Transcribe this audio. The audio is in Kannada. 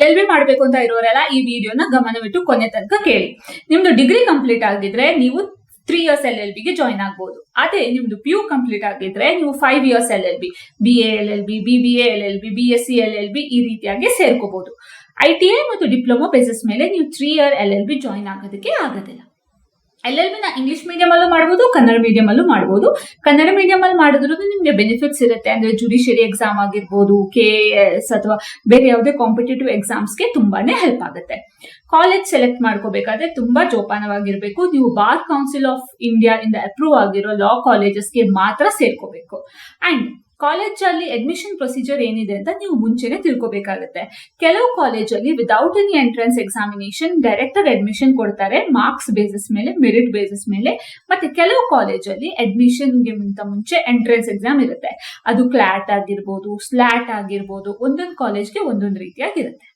LLB ಮಾಡಬೇಕು ಅಂತ ಇರೋರೆಲ್ಲ ಈ ವಿಡಿಯೋನ ಗಮನವಿಟ್ಟು ಕೊನೆ ತನಕ ಕೇಳಿ. ನಿಮ್ದು ಡಿಗ್ರಿ ಕಂಪ್ಲೀಟ್ ಆಗಿದ್ರೆ ನೀವು 3 years LLB ಗೆ ಜಾಯಿನ್ ಆಗ್ಬಹುದು. ಅದೇ ನಿಮ್ದು PU ಕಂಪ್ಲೀಟ್ ಆಗಿದ್ರೆ ನೀವು 5 years LLB, BA LLB, BBA LLB, BSc LLB ಈ ರೀತಿಯಾಗಿ ಸೇರ್ಕೋಬಹುದು. ITI ಮತ್ತು ಡಿಪ್ಲೊಮಾ ಬೇಸಿಸ್ ಮೇಲೆ ನೀವು 3 year LLB ಜಾಯಿನ್ ಆಗೋದಕ್ಕೆ ಆಗೋದಿಲ್ಲ. LLB ನ ಇಂಗ್ಲಿಷ್ ಮೀಡಿಯಂ ಅಲ್ಲೂ ಮಾಡಬಹುದು, ಕನ್ನಡ ಮೀಡಿಯಂ ಅಲ್ಲೂ ಮಾಡಬಹುದು. ಕನ್ನಡ ಮೀಡಿಯಂ ಅಲ್ಲಿ ಮಾಡಿದ್ರು ನಿಮ್ಗೆ ಬೆನಿಫಿಟ್ಸ್ ಇರುತ್ತೆ. ಅಂದ್ರೆ ಜುಡಿಷಿಯರಿ ಎಕ್ಸಾಮ್ ಆಗಿರ್ಬೋದು, KAS ಅಥವಾ ಬೇರೆ ಯಾವುದೇ ಕಾಂಪಿಟೇಟಿವ್ ಎಕ್ಸಾಮ್ಸ್ಗೆ ತುಂಬಾನೇ ಹೆಲ್ಪ್ ಆಗುತ್ತೆ. ಕಾಲೇಜ್ ಸೆಲೆಕ್ಟ್ ಮಾಡ್ಕೋಬೇಕಾದ್ರೆ ತುಂಬಾ ಜೋಪಾನವಾಗಿರ್ಬೇಕು. ನೀವು ಬಾರ್ ಕೌನ್ಸಿಲ್ ಆಫ್ ಇಂಡಿಯಾ ಇಂದ ಅಪ್ರೂವ್ ಆಗಿರೋ ಲಾ ಕಾಲೇಜಸ್ಗೆ ಮಾತ್ರ ಸೇರ್ಕೋಬೇಕು. ಅಂಡ್ ಕಾಲೇಜಲ್ಲಿ ಅಡ್ಮಿಷನ್ ಪ್ರೊಸೀಜರ್ ಏನಿದೆ ಅಂತ ನೀವು ಮುಂಚೆನೆ ತಿಳ್ಕೊಬೇಕಾಗುತ್ತೆ. ಕೆಲವು ಕಾಲೇಜಲ್ಲಿ without any entrance examination direct ಆಗಿ ಅಡ್ಮಿಷನ್ ಕೊಡ್ತಾರೆ, ಮಾರ್ಕ್ಸ್ ಬೇಸಿಸ್ ಮೇಲೆ, ಮೆರಿಟ್ ಬೇಸಿಸ್ ಮೇಲೆ. ಮತ್ತೆ ಕೆಲವು ಕಾಲೇಜಲ್ಲಿ ಅಡ್ಮಿಷನ್ಗೆ ಮುಂಚೆ ಎಂಟ್ರೆನ್ಸ್ ಎಕ್ಸಾಮ್ ಇರುತ್ತೆ. ಅದು ಕ್ಲಾಟ್ ಆಗಿರ್ಬೋದು, ಸ್ಲಾಟ್ ಆಗಿರ್ಬೋದು, ಒಂದೊಂದು ಕಾಲೇಜ್ಗೆ ಒಂದೊಂದು ರೀತಿಯಾಗಿರುತ್ತೆ.